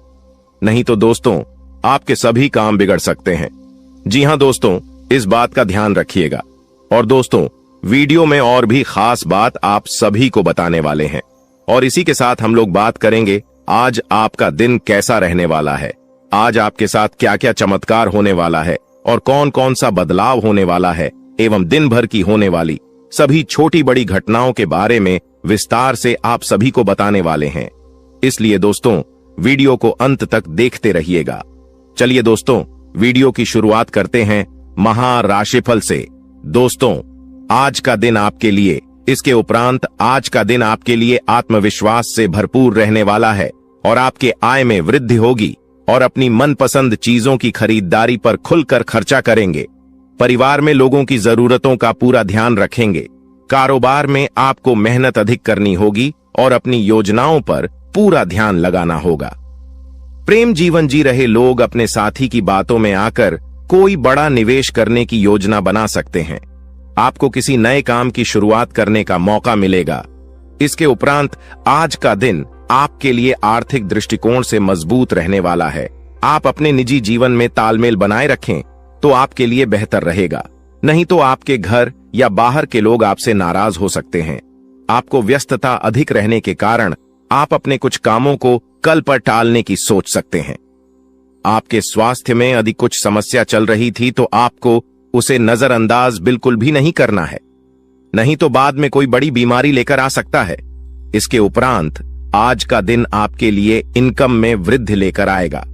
[SPEAKER 3] नहीं तो दोस्तों आपके सभी काम बिगड़ सकते हैं। जी हां दोस्तों, इस बात का ध्यान रखिएगा। और दोस्तों, वीडियो में और भी खास बात आप सभी को बताने वाले हैं। और इसी के साथ हम लोग बात करेंगे आज आपका दिन कैसा रहने वाला है, आज आपके साथ क्या क्या चमत्कार होने वाला है और कौन कौन सा बदलाव होने वाला है, एवं दिन भर की होने वाली सभी छोटी बड़ी घटनाओं के बारे में विस्तार से आप सभी को बताने वाले हैं। इसलिए दोस्तों, वीडियो को अंत तक देखते रहिएगा। चलिए दोस्तों, वीडियो की शुरुआत करते हैं महाराशिफल से। दोस्तों, आज का दिन आपके लिए, इसके उपरांत आज का दिन आपके लिए आत्मविश्वास से भरपूर रहने वाला है और आपके आय में वृद्धि होगी और अपनी मनपसंद चीजों की खरीदारी पर खुलकर खर्चा करेंगे। परिवार में लोगों की जरूरतों का पूरा ध्यान रखेंगे। कारोबार में आपको मेहनत अधिक करनी होगी और अपनी योजनाओं पर पूरा ध्यान लगाना होगा। प्रेम जीवन जी रहे लोग अपने साथी की बातों में आकर कोई बड़ा निवेश करने की योजना बना सकते हैं। आपको किसी नए काम की शुरुआत करने का मौका मिलेगा। इसके उपरांत आज का दिन आपके लिए आर्थिक दृष्टिकोण से मजबूत रहने वाला है। आप अपने निजी जीवन में तालमेल बनाए रखें तो आपके लिए बेहतर रहेगा, नहीं तो आपके घर या बाहर के लोग आपसे नाराज हो सकते हैं। आपको व्यस्तता अधिक रहने के कारण आप अपने कुछ कामों को कल पर टालने की सोच सकते हैं। आपके स्वास्थ्य में यदि कुछ समस्या चल रही थी तो आपको उसे नजरअंदाज बिल्कुल भी नहीं करना है, नहीं तो बाद में कोई बड़ी बीमारी लेकर आ सकता है। इसके उपरांत आज का दिन आपके लिए इनकम में वृद्धि लेकर आएगा।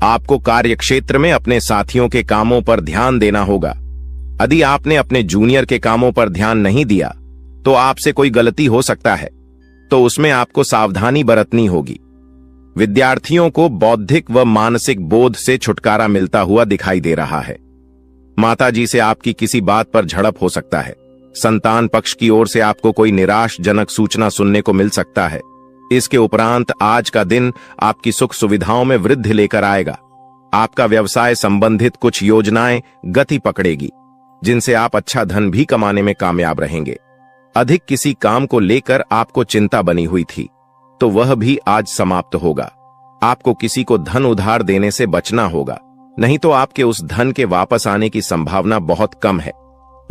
[SPEAKER 3] आपको कार्य क्षेत्र में अपने साथियों के कामों पर ध्यान देना होगा। यदि आपने अपने जूनियर के कामों पर ध्यान नहीं दिया तो आपसे कोई गलती हो सकता है, तो उसमें आपको सावधानी बरतनी होगी। विद्यार्थियों को बौद्धिक व मानसिक बोध से छुटकारा मिलता हुआ दिखाई दे रहा है। माताजी से आपकी किसी बात पर झड़प हो सकता है। संतान पक्ष की ओर से आपको कोई निराशजनक सूचना सुनने को मिल सकता है। इसके उपरांत आज का दिन आपकी सुख सुविधाओं में वृद्धि लेकर आएगा। आपका व्यवसाय संबंधित कुछ योजनाएं गति पकड़ेगी, जिनसे आप अच्छा धन भी कमाने में कामयाब रहेंगे। अधिक किसी काम को लेकर आपको चिंता बनी हुई थी तो वह भी आज समाप्त होगा। आपको किसी को धन उधार देने से बचना होगा, नहीं तो आपके उस धन के वापस आने की संभावना बहुत कम है।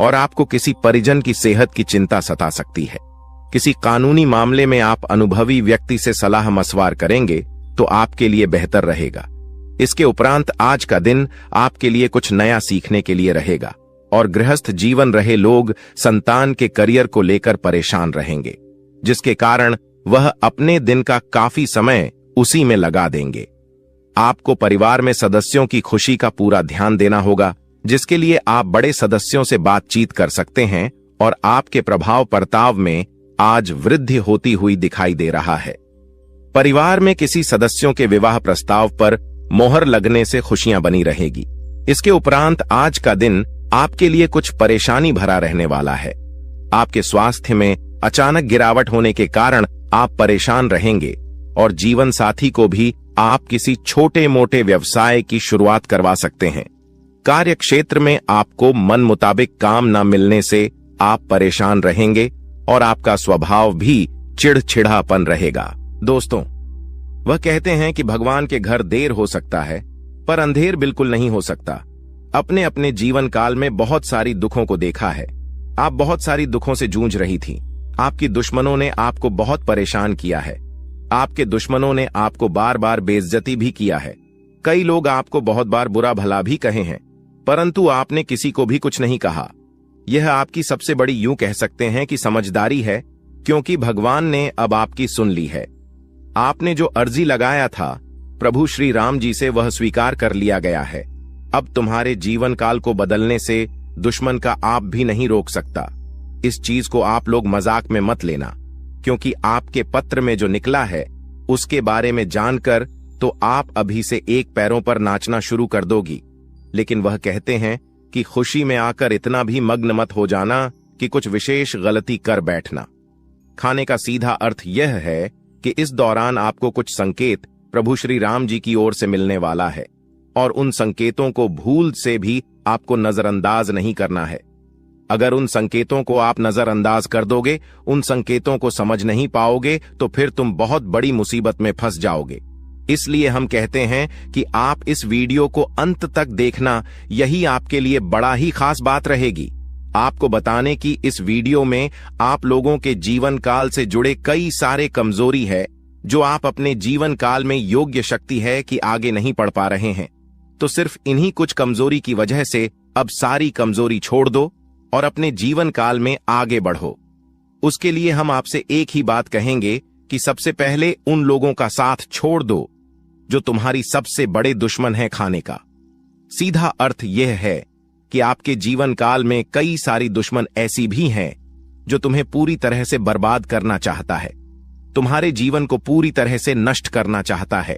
[SPEAKER 3] और आपको किसी परिजन की सेहत की चिंता सता सकती है। किसी कानूनी मामले में आप अनुभवी व्यक्ति से सलाह मशवरा करेंगे तो आपके लिए बेहतर रहेगा। इसके उपरांत आज का दिन आपके लिए कुछ नया सीखने के लिए रहेगा और गृहस्थ जीवन रहे लोग संतान के करियर को लेकर परेशान रहेंगे, जिसके कारण वह अपने दिन का काफी समय उसी में लगा देंगे। आपको परिवार में सदस्यों की खुशी का पूरा ध्यान देना होगा, जिसके लिए आप बड़े सदस्यों से बातचीत कर सकते हैं और आपके प्रभाव प्रताप में आज वृद्धि होती हुई दिखाई दे रहा है। परिवार में किसी सदस्यों के विवाह प्रस्ताव पर मोहर लगने से खुशियां बनी रहेगी। इसके उपरांत आज का दिन आपके लिए कुछ परेशानी भरा रहने वाला है। आपके स्वास्थ्य में अचानक गिरावट होने के कारण आप परेशान रहेंगे और जीवन साथी को भी आप किसी छोटे मोटे व्यवसाय की शुरुआत करवा सकते हैं। कार्य क्षेत्र में आपको मन मुताबिक काम न मिलने से आप परेशान रहेंगे और आपका स्वभाव भी चिड़चिड़ापन रहेगा। दोस्तों, वह कहते हैं कि भगवान के घर देर हो सकता है पर अंधेर बिल्कुल नहीं हो सकता। अपने अपने जीवन काल में बहुत सारी दुखों को देखा है। आप बहुत सारी दुखों से जूझ रही थी। आपकी दुश्मनों ने आपको बहुत परेशान किया है। आपके दुश्मनों ने आपको बार बार बेइज्जती भी किया है। कई लोग आपको बहुत बार बुरा भला भी कहे हैं, परंतु आपने किसी को भी कुछ नहीं कहा। यह आपकी सबसे बड़ी, यूं कह सकते हैं कि समझदारी है, क्योंकि भगवान ने अब आपकी सुन ली है। आपने जो अर्जी लगाया था प्रभु श्री राम जी से, वह स्वीकार कर लिया गया है। अब तुम्हारे जीवन काल को बदलने से दुश्मन का आप भी नहीं रोक सकता। इस चीज को आप लोग मजाक में मत लेना, क्योंकि आपके पत्र में जो निकला है उसके बारे में जानकर तो आप अभी से एक पैरों पर नाचना शुरू कर दोगी। लेकिन वह कहते हैं कि खुशी में आकर इतना भी मग्न मत हो जाना कि कुछ विशेष गलती कर बैठना। खाने का सीधा अर्थ यह है कि इस दौरान आपको कुछ संकेत प्रभु श्री राम जी की ओर से मिलने वाला है, और उन संकेतों को भूल से भी आपको नजरअंदाज नहीं करना है। अगर उन संकेतों को आप नजरअंदाज कर दोगे, उन संकेतों को समझ नहीं पाओगे, तो फिर तुम बहुत बड़ी मुसीबत में फंस जाओगे। इसलिए हम कहते हैं कि आप इस वीडियो को अंत तक देखना, यही आपके लिए बड़ा ही खास बात रहेगी। आपको बताने की इस वीडियो में आप लोगों के जीवन काल से जुड़े कई सारे कमजोरी है, जो आप अपने जीवन काल में योग्य शक्ति है कि आगे नहीं बढ़ पा रहे हैं। तो सिर्फ इन्हीं कुछ कमजोरी की वजह से अब सारी कमजोरी छोड़ दो और अपने जीवन काल में आगे बढ़ो। उसके लिए हम आपसे एक ही बात कहेंगे कि सबसे पहले उन लोगों का साथ छोड़ दो जो तुम्हारी सबसे बड़े दुश्मन है खाने का। सीधा अर्थ यह है कि आपके जीवन काल में कई सारी दुश्मन ऐसी भी हैं जो तुम्हें पूरी तरह से बर्बाद करना चाहता है, तुम्हारे जीवन को पूरी तरह से नष्ट करना चाहता है।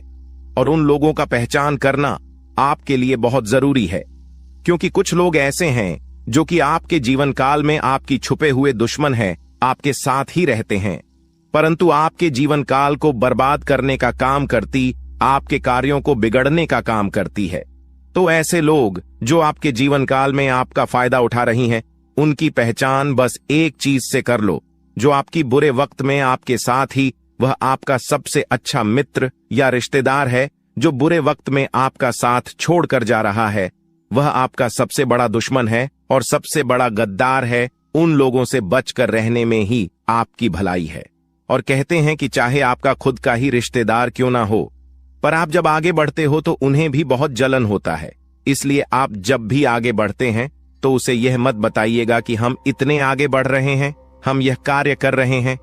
[SPEAKER 3] और उन लोगों का पहचान करना आपके लिए बहुत जरूरी है, क्योंकि कुछ लोग ऐसे हैं जो कि आपके जीवन काल में आपकी छुपे हुए दुश्मन हैं, आपके साथ ही रहते हैं, परंतु आपके जीवन काल को बर्बाद करने का काम करती, आपके कार्यों को बिगड़ने का काम करती है। तो ऐसे लोग जो आपके जीवन काल में आपका फायदा उठा रही हैं, उनकी पहचान बस एक चीज से कर लो, जो आपकी बुरे वक्त में आपके साथ ही वह आपका सबसे अच्छा मित्र या रिश्तेदार है, जो बुरे वक्त में आपका साथ छोड़कर जा रहा है, वह आपका सबसे बड़ा दुश्मन है और सबसे बड़ा गद्दार है। उन लोगों से बचकर रहने में ही आपकी भलाई है। और कहते हैं कि चाहे आपका खुद का ही रिश्तेदार क्यों ना हो, पर आप जब आगे बढ़ते हो तो उन्हें भी बहुत जलन होता है। इसलिए आप जब भी आगे बढ़ते हैं तो उसे यह मत बताइएगा कि हम इतने आगे बढ़ रहे हैं, हम यह कार्य कर रहे हैं।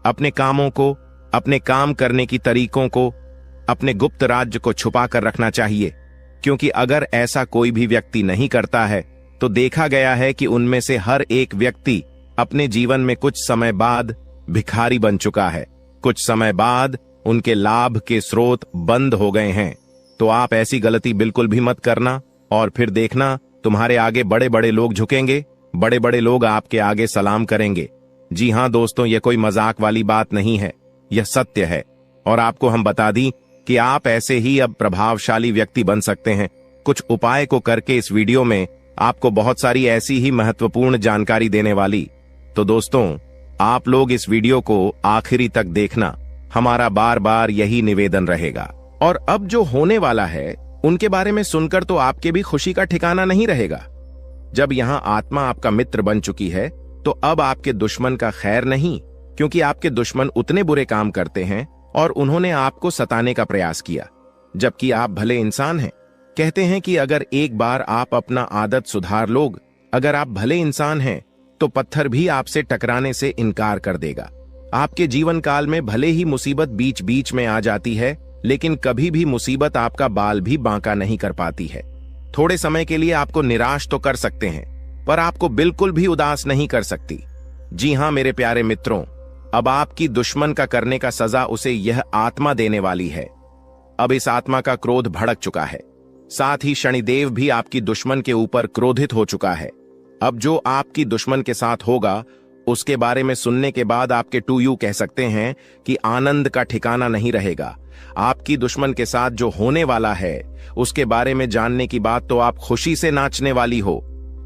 [SPEAKER 3] अपने कामों को, अपने काम करने की तरीकों को, अपने गुप्त राज्य को छुपा कर रखना चाहिए, क्योंकि अगर ऐसा कोई भी व्यक्ति नहीं करता है तो देखा गया है कि उनमें से हर एक व्यक्ति अपने जीवन में कुछ समय बाद भिखारी बन चुका है। कुछ समय बाद उनके लाभ के स्रोत बंद हो गए हैं। तो आप ऐसी गलती बिल्कुल भी मत करना, और फिर देखना तुम्हारे आगे बड़े बड़े लोग झुकेंगे, बड़े बड़े लोग आपके आगे सलाम करेंगे। जी हां दोस्तों, यह कोई मजाक वाली बात नहीं है, यह सत्य है। और आपको हम बता दी कि आप ऐसे ही अब प्रभावशाली व्यक्ति बन सकते हैं। कुछ उपाय को करके इस वीडियो में आपको बहुत सारी ऐसी ही महत्वपूर्ण जानकारी देने वाली। तो दोस्तों, आप लोग इस वीडियो को आखिरी तक देखना, हमारा बार बार यही निवेदन रहेगा। और अब जो होने वाला है उनके बारे में सुनकर तो आपके भी खुशी का ठिकाना नहीं रहेगा। जब यहां आत्मा आपका मित्र बन चुकी है तो अब आपके दुश्मन का खैर नहीं, क्योंकि आपके दुश्मन उतने बुरे काम करते हैं और उन्होंने आपको सताने का प्रयास किया, जबकि आप भले इंसान हैं। कहते हैं कि अगर एक बार आप अपना आदत सुधार लोग, अगर आप भले इंसान हैं तो पत्थर भी आपसे टकराने से इनकार कर देगा। आपके जीवन काल में भले ही मुसीबत बीच बीच में आ जाती है, लेकिन कभी भी मुसीबत आपका बाल भी बांका नहीं कर पाती है। थोड़े समय के लिए आपको निराश तो कर सकते हैं, पर आपको बिल्कुल भी उदास नहीं कर सकती। जी हां मेरे प्यारे मित्रों, अब आपकी दुश्मन का करने का सजा उसे यह आत्मा देने वाली है। अब इस आत्मा का क्रोध भड़क चुका है, साथ ही शनिदेव भी आपकी दुश्मन के ऊपर क्रोधित हो चुका है। अब जो आपकी दुश्मन के साथ होगा उसके बारे में सुनने के बाद आपके टू यू कह सकते हैं कि आनंद का ठिकाना नहीं रहेगा। आपकी दुश्मन के साथ जो होने वाला है उसके बारे में जानने की बात तो आप खुशी से नाचने वाली हो।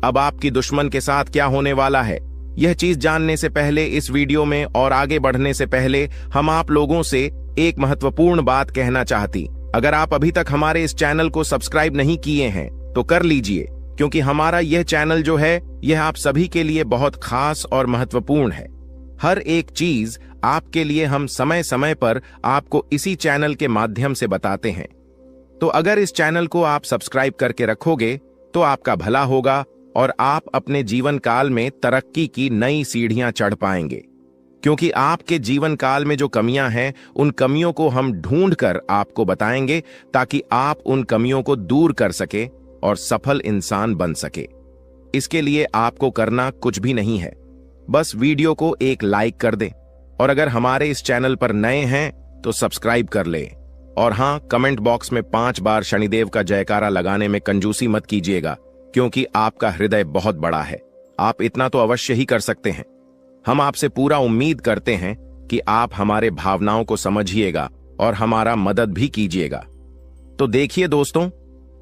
[SPEAKER 3] अब आपकी दुश्मन के साथ क्या होने वाला है, यह चीज जानने से पहले इस वीडियो में और आगे बढ़ने से पहले हम आप लोगों से एक महत्वपूर्ण बात कहना चाहती। अगर आप अभी तक हमारे इस चैनल को सब्सक्राइब नहीं किए हैं तो कर लीजिए, क्योंकि हमारा यह चैनल जो है यह आप सभी के लिए बहुत खास और महत्वपूर्ण है। हर एक चीज आपके लिए हम समय समय पर आपको इसी चैनल के माध्यम से बताते हैं। तो अगर इस चैनल को आप सब्सक्राइब करके रखोगे तो आपका भला होगा और आप अपने जीवन काल में तरक्की की नई सीढ़ियां चढ़ पाएंगे, क्योंकि आपके जीवन काल में जो कमियां हैं उन कमियों को हम ढूंढकर आपको बताएंगे ताकि आप उन कमियों को दूर कर सके और सफल इंसान बन सके। इसके लिए आपको करना कुछ भी नहीं है, बस वीडियो को एक लाइक कर दें और अगर हमारे इस चैनल पर नए हैं तो सब्सक्राइब कर लें। और हां, कमेंट बॉक्स में 5 बार शनिदेव का जयकारा लगाने में कंजूसी मत कीजिएगा, क्योंकि आपका हृदय बहुत बड़ा है। आप इतना तो अवश्य ही कर सकते हैं। हम आपसे पूरा उम्मीद करते हैं कि आप हमारे भावनाओं को समझिएगा और हमारा मदद भी कीजिएगा। तो देखिए दोस्तों,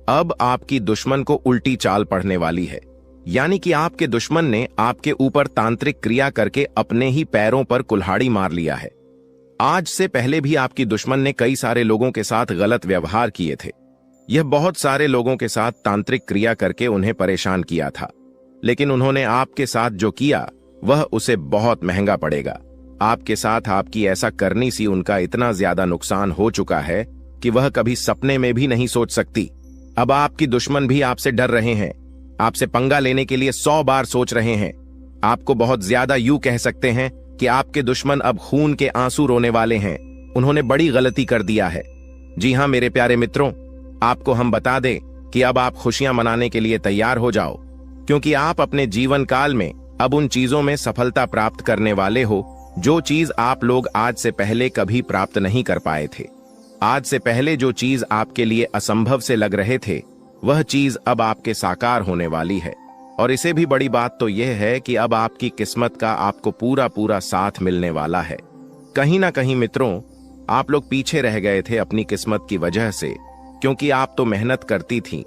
[SPEAKER 3] अब आपकी दुश्मन को उल्टी चाल पड़ने वाली है, यानी कि आपके दुश्मन ने आपके ऊपर तांत्रिक क्रिया करके अपने ही पैरों पर कुल्हाड़ी मार लिया है। आज से पहले भी आपकी दुश्मन ने कई सारे लोगों के साथ गलत व्यवहार किए थे। यह बहुत सारे लोगों के साथ तांत्रिक क्रिया करके उन्हें परेशान किया था, लेकिन उन्होंने आपके साथ जो किया वह उसे बहुत महंगा पड़ेगा। आपके साथ आपकी ऐसा करनी सी उनका इतना ज्यादा नुकसान हो चुका है कि वह कभी सपने में भी नहीं सोच सकती। अब आपकी दुश्मन भी आपसे डर रहे हैं, आपसे पंगा लेने के लिए 100 बार सोच रहे हैं। आपको बहुत ज्यादा यूं कह सकते हैं कि आपके दुश्मन अब खून के आंसू रोने वाले हैं। उन्होंने बड़ी गलती कर दिया है। जी हां मेरे प्यारे मित्रों, आपको हम बता दें कि अब आप खुशियां मनाने के लिए तैयार हो जाओ, क्योंकि आप अपने जीवन काल में अब उन चीजों में सफलता प्राप्त करने वाले हो जो चीज आप लोग आज से पहले कभी प्राप्त नहीं कर पाए थे। आज से पहले जो चीज आपके लिए असंभव से लग रहे थे वह चीज अब आपके साकार होने वाली है। और इसे भी बड़ी बात तो यह है कि अब आपकी किस्मत का आपको पूरा पूरा साथ मिलने वाला है। कहीं ना कहीं मित्रों, आप लोग पीछे रह गए थे अपनी किस्मत की वजह से, क्योंकि आप तो मेहनत करती थीं,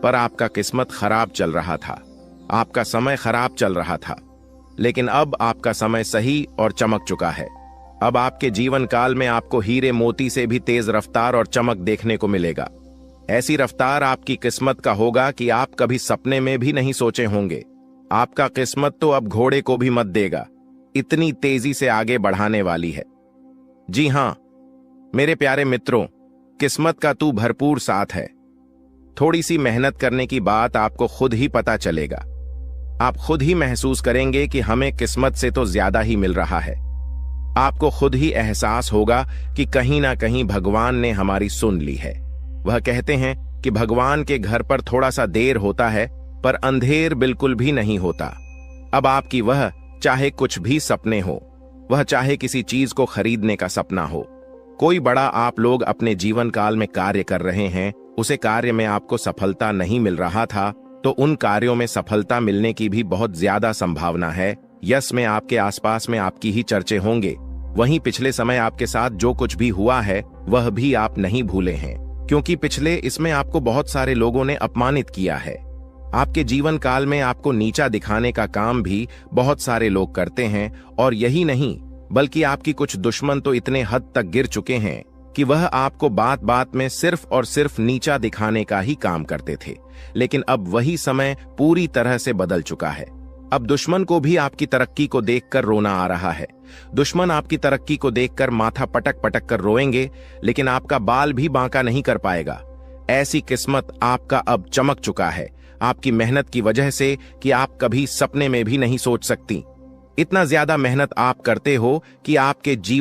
[SPEAKER 3] पर आपका किस्मत खराब चल रहा था, आपका समय खराब चल रहा था। लेकिन अब आपका समय सही और चमक चुका है। अब आपके जीवन काल में आपको हीरे मोती से भी तेज रफ्तार और चमक देखने को मिलेगा। ऐसी रफ्तार आपकी किस्मत का होगा कि आप कभी सपने में भी नहीं सोचे होंगे। आपका किस्मत तो अब घोड़े को भी मत देगा, इतनी तेजी से आगे बढ़ाने वाली है। जी हां मेरे प्यारे मित्रों, किस्मत का तू भरपूर साथ है। थोड़ी सी मेहनत करने की बात आपको खुद ही पता चलेगा। आप खुद ही महसूस करेंगे कि हमें किस्मत से तो ज्यादा ही मिल रहा है। आपको खुद ही एहसास होगा कि कहीं ना कहीं भगवान ने हमारी सुन ली है। वह कहते हैं कि भगवान के घर पर थोड़ा सा देर होता है पर अंधेर बिल्कुल भी नहीं होता। अब आपकी वह चाहे कुछ भी सपने हो, वह चाहे किसी चीज को खरीदने का सपना हो, कोई बड़ा आप लोग अपने जीवन काल में कार्य कर रहे हैं, उसे कार्य में आपको सफलता नहीं मिल रहा था, तो उन कार्यों में सफलता मिलने की भी बहुत ज्यादा संभावना है। यश में आपके आसपास में आपकी ही चर्चे होंगे। वहीं पिछले समय आपके साथ जो कुछ भी हुआ है वह भी आप नहीं भूले हैं, क्योंकि पिछले इसमें आपको बहुत सारे लोगों ने अपमानित किया है। आपके जीवन काल में आपको नीचा दिखाने का काम भी बहुत सारे लोग करते हैं, और यही नहीं बल्कि आपकी कुछ दुश्मन तो इतने हद तक गिर चुके हैं कि वह आपको बात बात में सिर्फ और सिर्फ नीचा दिखाने का ही काम करते थे। लेकिन अब वही समय पूरी तरह से बदल चुका है। अब दुश्मन को भी आपकी तरक्की को देखकर रोना आ रहा है। दुश्मन आपकी तरक्की को देखकर माथा पटक पटक कर रोएंगे, लेकिन आपका बाल भी बांका नहीं कर पाएगा। ऐसी किस्मत आपका अब चमक चुका है, आपकी मेहनत की वजह से, कि आप कभी सपने में भी नहीं सोच सकती। इतना ज्यादा मेहनत आप करते हो कि आपके जीवन